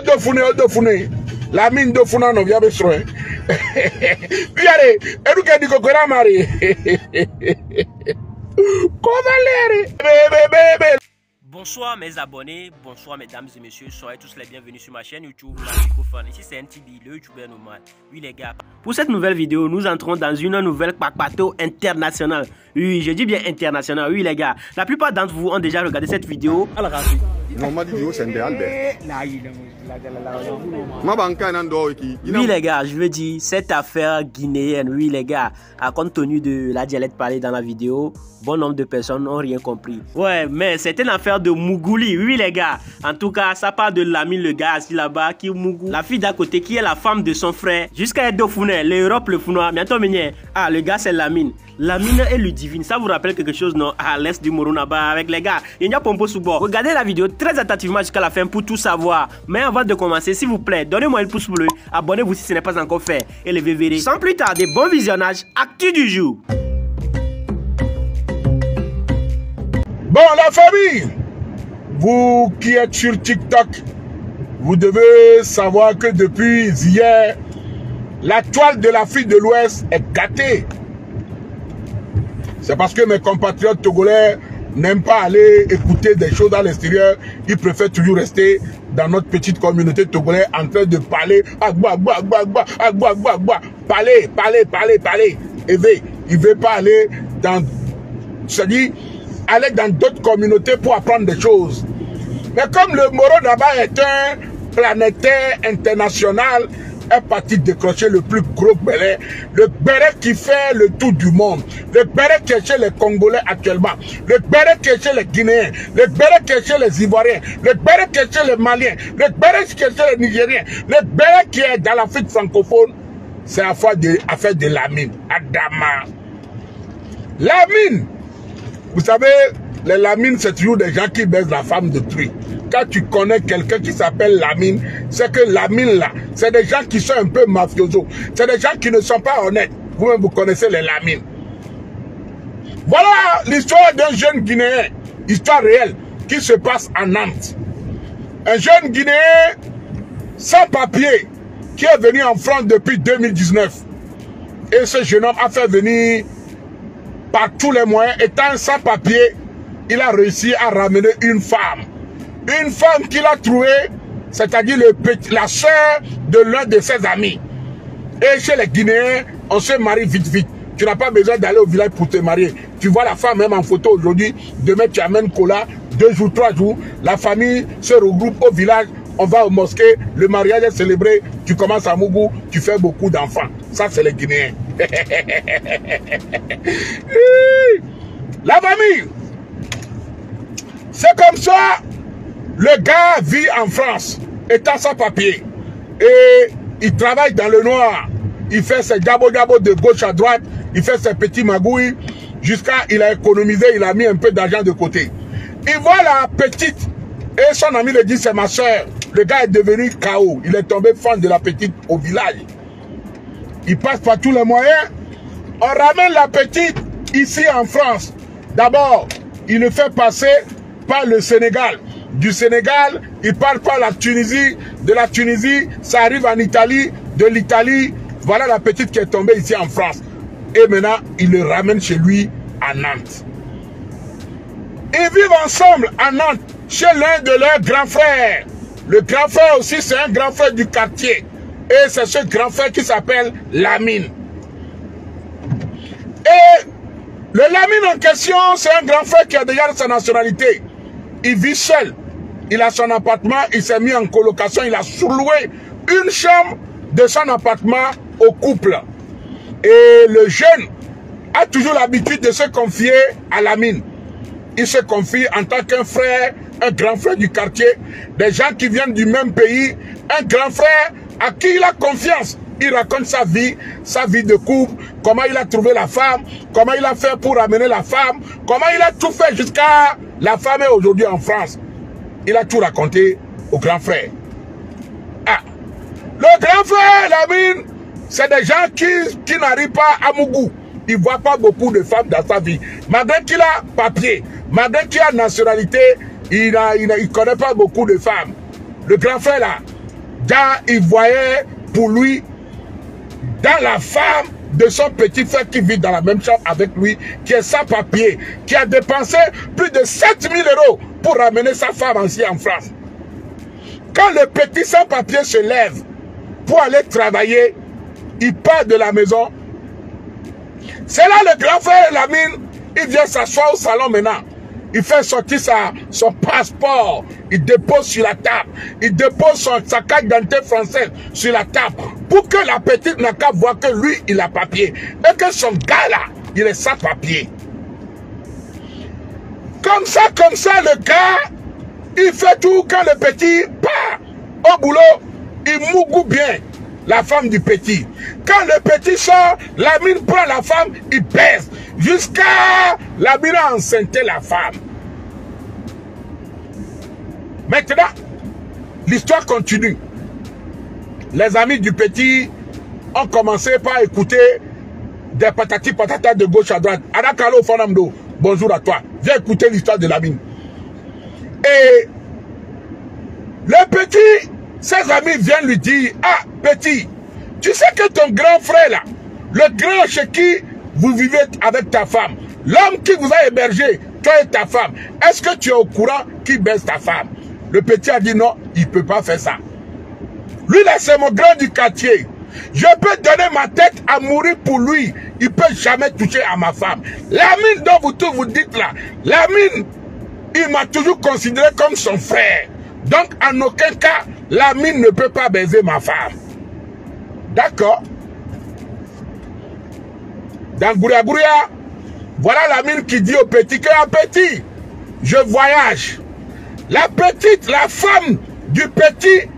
Odofune. La mine de Funa non vient de se Puis allez, et nous qui dit que Marie. Comment l'air? Bonsoir mes abonnés, bonsoir mesdames et messieurs, soyez tous les bienvenus sur ma chaîne YouTube Microphone. Ici c'est NTB, le youtubeur normal. Oui les gars, pour cette nouvelle vidéo, nous entrons dans une nouvelle Kpakpato internationale. Oui, je dis bien international. Oui les gars, la plupart d'entre vous ont déjà regardé cette vidéo. Oui les gars, je veux dire, cette affaire guinéenne, oui les gars, à compte tenu de la dialecte parlée dans la vidéo, bon nombre de personnes n'ont rien compris. Ouais, mais c'est une affaire de Mougouli, oui les gars. En tout cas, ça parle de Lamine, le gars assis là-bas, qui est Mougou. La fille d'à côté, qui est la femme de son frère. Jusqu'à Edofouné, l'Europe, le Founois. Bientôt, Migné. Ah, le gars, c'est Lamine. Lamine est Ludivine. Ça vous rappelle quelque chose, non? À l'est du Morunaba, avec les gars. Il y a Pompo sous bord. Regardez la vidéo très attentivement jusqu'à la fin pour tout savoir. Mais avant de commencer, s'il vous plaît, donnez-moi un pouce bleu. Abonnez-vous si ce n'est pas encore fait. Et le VVD. Sans plus tarder, bon visionnage. Actu du jour. Bon, la famille, vous qui êtes sur TikTok, vous devez savoir que depuis hier, la toile de l'Afrique de l'Ouest est gâtée. C'est parce que mes compatriotes togolais n'aiment pas aller écouter des choses à l'extérieur. Ils préfèrent toujours rester dans notre petite communauté togolaise en train de parler. Parler. Et il ne veut pas aller dans... C'est-à-dire, aller dans d'autres communautés pour apprendre des choses. Mais comme le Morunaba est un planétaire international, est parti décrocher le plus gros béret, le béret qui fait le tour du monde, le béret qui est chez les Congolais actuellement, le béret qui est chez les Guinéens, le béret qui est chez les Ivoiriens, le béret qui est chez les Maliens, le béret qui est chez les Nigériens, le béret qui est dans l'Afrique francophone, c'est affaire de Lamine, Adama. Lamine, vous savez, les Lamines, c'est toujours des gens qui baisent la femme de truie. Quand tu connais quelqu'un qui s'appelle Lamine, c'est que Lamine là, c'est des gens qui sont un peu mafiosos. C'est des gens qui ne sont pas honnêtes. Vous-même, vous connaissez les Lamines. Voilà l'histoire d'un jeune Guinéen, histoire réelle, qui se passe à Nantes. Un jeune Guinéen sans papier qui est venu en France depuis 2019. Et ce jeune homme a fait venir par tous les moyens, étant sans papier, il a réussi à ramener une femme. Une femme qu'il a trouvée, c'est-à-dire la sœur de l'un de ses amis. Et chez les Guinéens, on se marie vite. Tu n'as pas besoin d'aller au village pour te marier. Tu vois la femme même en photo aujourd'hui. Demain, tu amènes Kola, 2 jours, 3 jours. La famille se regroupe au village. On va au mosquée. Le mariage est célébré. Tu commences à Mougou. Tu fais beaucoup d'enfants. Ça, c'est les Guinéens. La famille. C'est comme ça. Le gars vit en France, étant sans papier. Et il travaille dans le noir. Il fait ses gabo de gauche à droite. Il fait ses petits magouilles. Jusqu'à il a économisé, il a mis un peu d'argent de côté. Il voit la petite. Et son ami lui dit, c'est ma soeur. Le gars est devenu KO. Il est tombé fan de la petite au village. Il passe par tous les moyens. On ramène la petite ici en France. D'abord, il le fait passer par le Sénégal. Du Sénégal, il part par la Tunisie. De la Tunisie, ça arrive en Italie. De l'Italie, voilà la petite qui est tombée ici en France. Et maintenant, il le ramène chez lui à Nantes. Ils vivent ensemble à Nantes, chez l'un de leurs grands frères. Le grand frère aussi, c'est un grand frère du quartier. Et c'est ce grand frère qui s'appelle Lamine. Et le Lamine en question, c'est un grand frère qui a déjà sa nationalité. Il vit seul. Il a son appartement, il s'est mis en colocation, il a surloué une chambre de son appartement au couple. Et le jeune a toujours l'habitude de se confier à Lamine. Il se confie en tant qu'un frère, un grand frère du quartier, des gens qui viennent du même pays, un grand frère à qui il a confiance. Il raconte sa vie de couple, comment il a trouvé la femme, comment il a fait pour amener la femme, comment il a tout fait jusqu'à la femme est aujourd'hui en France. Il a tout raconté au grand frère. Ah, le grand frère, Lamine, c'est des gens qui n'arrivent pas à Mougou. Il ne voit pas beaucoup de femmes dans sa vie. Malgré qu'il a papier, malgré qu'il a nationalité, il ne connaît pas beaucoup de femmes. Le grand frère là, il voyait pour lui, dans la femme de son petit frère qui vit dans la même chambre avec lui, qui est sans papier, qui a dépensé plus de 7 000 € pour ramener sa femme ici en France. Quand le petit sans papier se lève pour aller travailler, il part de la maison. C'est là le grand frère Lamine, il vient s'asseoir au salon maintenant. Il fait sortir son passeport, il dépose sur la table, il dépose sa carte d'identité française sur la table pour que la petite n'a qu'à voir que lui, il a papier et que son gars là, il est sans papier. Comme ça, le gars, il fait tout quand le petit part au boulot, il mougoue bien la femme du petit. Quand le petit sort, Lamine prend la femme, il baise. Jusqu'à Lamine a enceinté la femme. Maintenant, l'histoire continue. Les amis du petit ont commencé par écouter des patati patata de gauche à droite. Adakalo Fonamdo, bonjour à toi. Viens écouter l'histoire de Lamine. Et le petit, ses amis viennent lui dire, ah petit, tu sais que ton grand frère là, le grand chez qui vous vivez avec ta femme, l'homme qui vous a hébergé, toi et ta femme, est-ce que tu es au courant qu'il baisse ta femme? Le petit a dit non, il ne peut pas faire ça. Lui là, c'est mon grand du quartier. Je peux donner ma tête à mourir pour lui. Il ne peut jamais toucher à ma femme. Lamine dont vous dites là, Lamine, il m'a toujours considéré comme son frère. Donc en aucun cas, Lamine ne peut pas baiser ma femme. D'accord? Dans Gouria Gouria, voilà Lamine qui dit au petit que un petit, je voyage. La petite, la femme du petit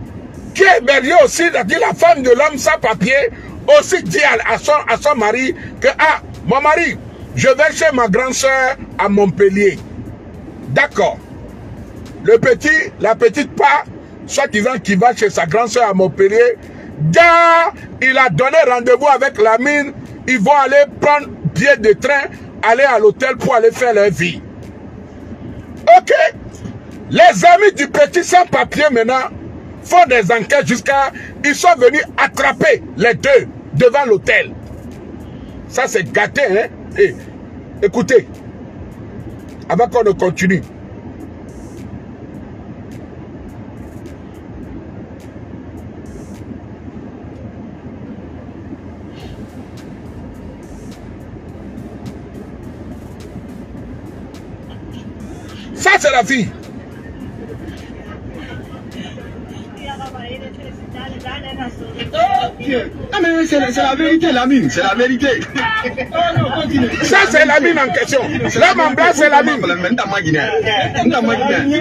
qui est hébergée aussi, c'est-à-dire la femme de l'homme sans papier, aussi dit à son mari que ah, mon mari, je vais chez ma grande soeur à Montpellier. D'accord. Le petit, la petite part, soit disant qu'il va chez sa grande soeur à Montpellier, il a donné rendez-vous avec Lamine, ils vont aller prendre billet de train, aller à l'hôtel pour aller faire leur vie. Ok. Les amis du petit sans papier maintenant font des enquêtes jusqu'à... Ils sont venus attraper les deux devant l'hôtel. Ça c'est gâté, hein? Et, écoutez, avant qu'on ne continue. Ça c'est la fille. Ah mais c'est la vérité, Lamine, c'est la vérité. Ça c'est Lamine en question. L'homme en blanc c'est Lamine.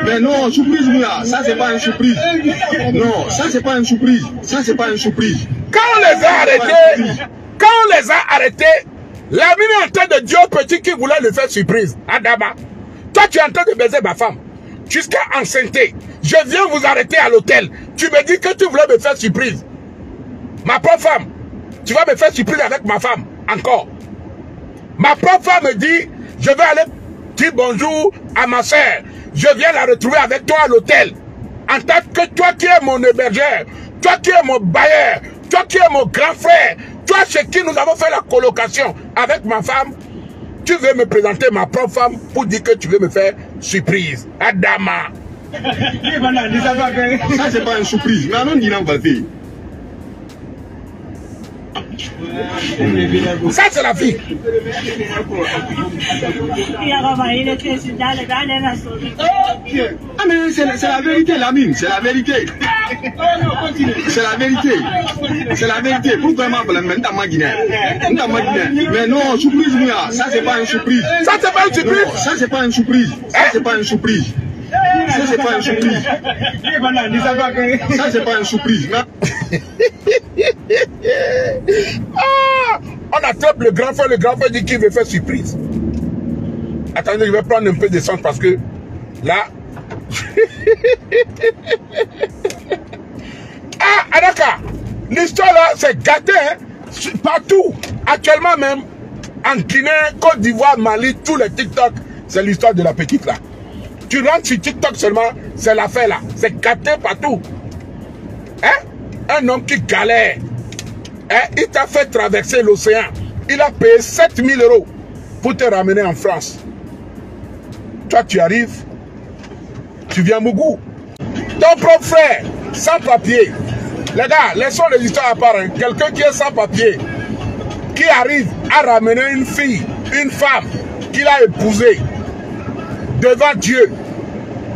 Mais non, surprise, ça c'est pas une surprise. Non, ça c'est pas une surprise. Ça c'est pas une surprise. Quand on les a arrêtés, Lamine est en train de dire au petit qui voulait le faire surprise. Adama, toi tu es en train de baiser ma femme. Jusqu'à enceinter. Je viens vous arrêter à l'hôtel. Tu me dis que tu voulais me faire surprise. Ma propre femme. Tu vas me faire surprise avec ma femme. Encore. Ma propre femme me dit, je vais aller dire bonjour à ma soeur. Je viens la retrouver avec toi à l'hôtel. En tant que toi qui es mon hébergeur, toi qui es mon bailleur, toi qui es mon grand frère, toi chez qui nous avons fait la colocation avec ma femme, tu veux me présenter ma propre femme pour dire que tu veux me faire surprise. Adama. Ça c'est pas une surprise. Mais non, il en va faire. Ça c'est la fille. Ah mais c'est la vérité, Lamine, c'est la vérité. C'est la vérité. C'est la vérité. Pourquoi m'a mais non, surprise, ça c'est pas une surprise. Ça c'est pas une surprise. Ça c'est pas une surprise. Ça c'est pas une surprise. Ça c'est pas une surprise. Ça c'est pas une surprise. Ah, on attrape le grand frère dit qu'il veut faire surprise. Attendez, je vais prendre un peu de sang parce que là... Ah, Adaka, l'histoire là, c'est gâté, hein? Partout, actuellement même, en Guinée, Côte d'Ivoire, Mali, tous les TikTok, c'est l'histoire de la petite là. Tu rentres sur TikTok seulement, c'est l'affaire là. C'est gâté partout. Hein? un homme qui galère. Il t'a fait traverser l'océan. Il a payé 7 000 € pour te ramener en France. Toi, tu arrives, tu viens à Mougou. Ton propre frère, sans papier. Les gars, laissons les histoires à part. Hein. Quelqu'un qui est sans papier, qui arrive à ramener une fille, une femme qu'il a épousée devant Dieu.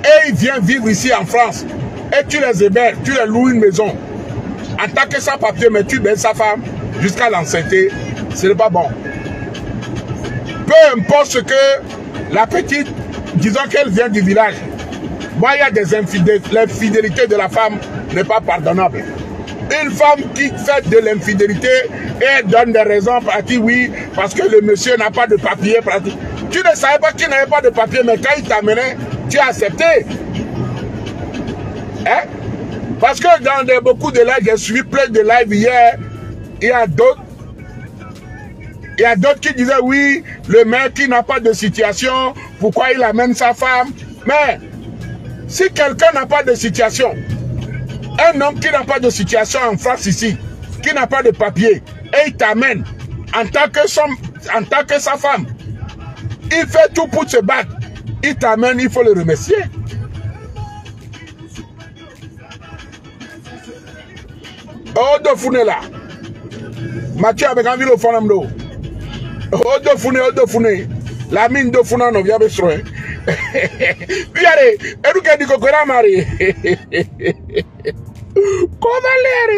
Et il vient vivre ici en France. Et tu les héberges, tu les loues une maison. En tant que sans papier, mais tu baisses sa femme jusqu'à l'enceinte. Ce n'est pas bon. Peu importe ce que la petite, disons qu'elle vient du village. Moi, il y a des infidélités. L'infidélité de la femme n'est pas pardonnable. Une femme qui fait de l'infidélité et elle donne des raisons pour dire oui, parce que le monsieur n'a pas de papier. Tu ne savais pas qu'il n'avait pas de papier, mais quand il t'amenait, tu as accepté. Hein? Parce que dans beaucoup de lives, j'ai suivi plein de lives hier, il y a d'autres. Il y a d'autres qui disaient oui, le mec qui n'a pas de situation, pourquoi il amène sa femme? Mais si quelqu'un n'a pas de situation, un homme qui n'a pas de situation en France ici, qui n'a pas de papier, et il t'amène en tant que sa femme, il fait tout pour se battre, il t'amène, il faut le remercier. Oh, de founé là. Mathieu avec envie de faire un dos. Oh, de founé. La mine de founé, non, vient de se trouver. Regardez, et nous qui dit que la Marie. Comment l'air?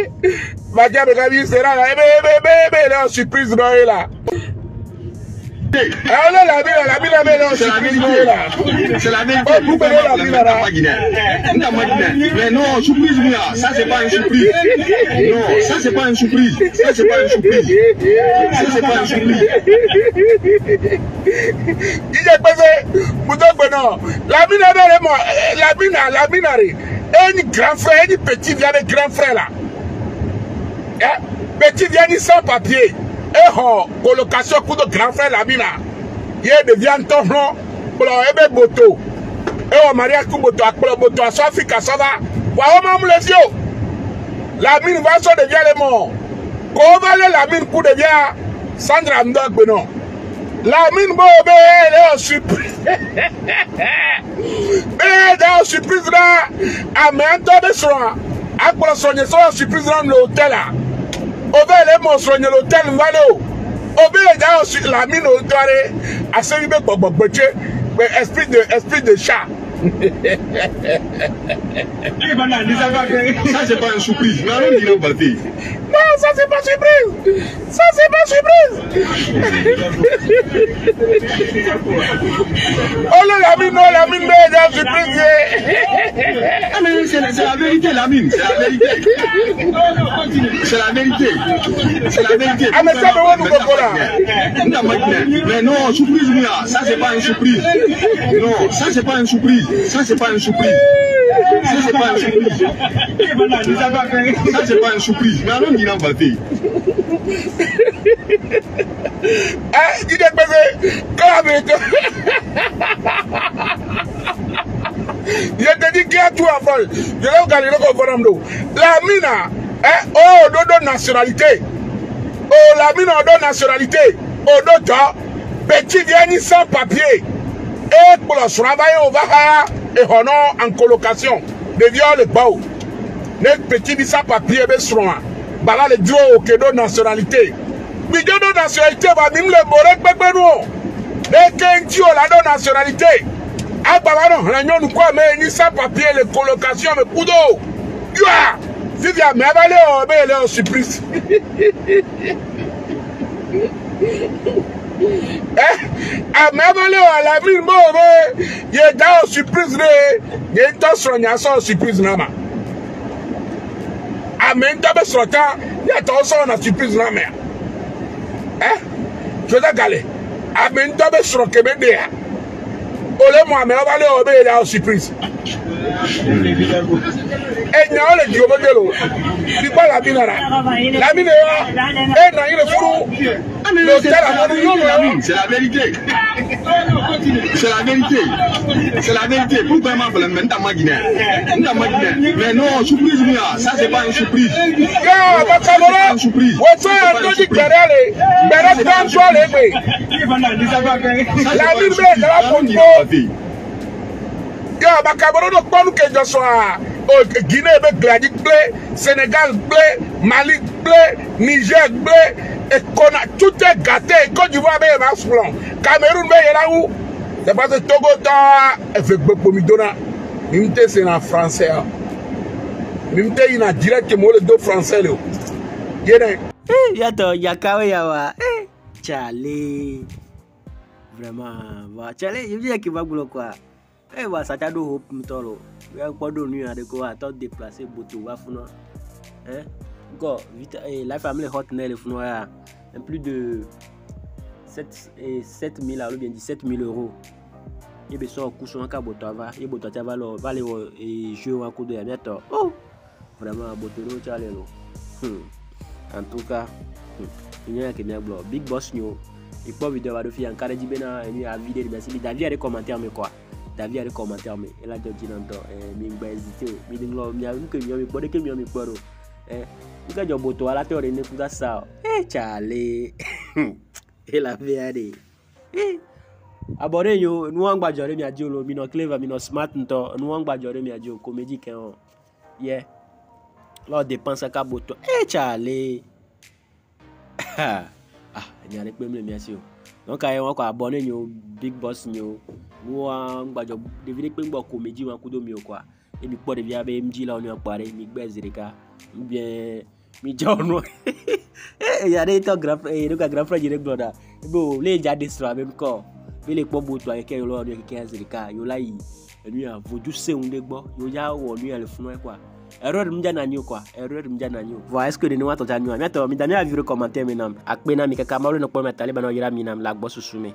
Mathieu avec envie sera là. Bébé, là, surprise Noël là. Ah là, la ville, c'est la vérité. C'est la vérité. Mais non, surprise, ça c'est pas une surprise. Non, ça c'est pas une surprise. Ça c'est pas une surprise. Ça c'est pas une surprise. Il est passé, la mine, un grand frère, un petit vient de grand frère là. Petit vient sans papier. Et colocation pour de grand frère la mina. Il devient ton nom pour le boto. Et on marie à tout boto, à boto, à Afrique, ça va. Voilà, les yeux. La mine va se devient les morts. Comment la mine pour devient Sandra Mdok Benon. La mine bobé, elle est en surprise. Elle est en surprise là. À maintenant de soin. À quoi soigner son surprise dans l'hôtel là. Obe les monstres dans l'hôtel Valo. Obe les la mine au carré. À ce niveau mais esprit de chat. Ça c'est pas une surprise. Non, ça c'est pas surprise. Ça c'est pas surprise. Oh la mine, non, la mine est dans surprise. Ah mais c'est la vérité, la mine. C'est la vérité. C'est la vérité. C'est la vérité. Ah mais ça me voit nous mais non, surprise ça c'est pas une surprise. Non, ça c'est pas une surprise. Ça c'est pas une surprise. Ça c'est pas une surprise. Ça c'est pas une surprise. Mais alors il a battu. Ah, il est passé. Je te dis qu'il y a tout à faire. Je vais regarder le conforme. La mina, oh, dodo nationalité. Oh, la mina, dodo nationalité. Oh, dodo, petit vient sans papier. Et pour le travail, on va et on en colocation. De viol et bao. Les petits sans papier, mais soin. Bala le duo au kedo nationalité. Mais dodo nationalité va même le borek bébéno. Les kentio la do nationalité. Ah bah non, réunion nous quoi mais ni sans papier les colocations mais poudo. Yoa, Vivian mais avalé oh mais elle est en surprise. Ah mais avalé oh la mine bon mais il est dans surprise là, il est dans son surprise là. Ah mais t'as besoin de ça, il y a ton son na surprise là mais. Je vais galer. Ah mais t'as besoin de que me Ole moi mais on va aller au surprise. Et n'y a le diobogelo. Tu pas la binara. La binara. Et n'a le fourou. C'est la vérité. C'est la vérité. C'est la vérité. Pourquoi m'a fait le Guinée? Mais non, surprise, ça c'est pas une surprise. Une surprise. Guinée, Sénégal, Mali, Niger, et tout est gâté. Côte d'Ivoire, Cameroun, c'est parce que Togo, fait beaucoup de midona. C'est en français. Même si il y a direct le dos français. Yato, Yakawa Yawa. Charlie. Vraiment. Charlie, je dis qu'il va quoi. Eh, bah, ça t'a donné hope, m'tolo. Il y a pas de nuit à quoi, attends déplacer, boto, va foutre. Hein? Encore, vite, la famille hot nel, founoya. Plus de 7 000, alors bien 17 000 euros. Il y a besoin de coucher en cabotava. Il y a besoin de aller jouer un coup de yameto. Oh! Vraiment, botolo, Charlie. En tout cas, il y a qui m'a bloqué. Big Boss New. Et pas vidéo va de faire un carré de bena et à vidéo de merci. David a des commentaires mais quoi? David a des commentaires mais elle a dit non mais bah hésiter. Mais donc là il y a une que me pode que me poro. Il y a du boto à la théorie ne pour ça. Charlie. Elle a fait aller. Abonné yo, nous on va jouer mi adio lo, mi no clever, mi no smart nto, nous on va jouer mi adio comédie quand yeah. Là dépense à boto. Charlie. Il y a des problèmes merci. Donc on va abonner yo Big Boss yo. Nous on va jouer des vidéos pour comédie ou un coup de mieux quoi. Et mi pas de via BMG là on est paré, mi bezerika. Bien mi jono. Il y a des grand frère direct là. Bon, les déjà destra même corps. Les pas beau toi avec yo là qui ezerika. Yo là il lui a vodu c'est un degbo. Yo ya wo lui le funu quoi. Erreur mjana nyo quoi. Erreur mjana nyo. Voilà, est-ce que de nous attendons à nous. Mais attends, mi dernier avis commentaire maintenant. Akbena mi kaka malu no pour mettre les bano yira minam la boss soumet.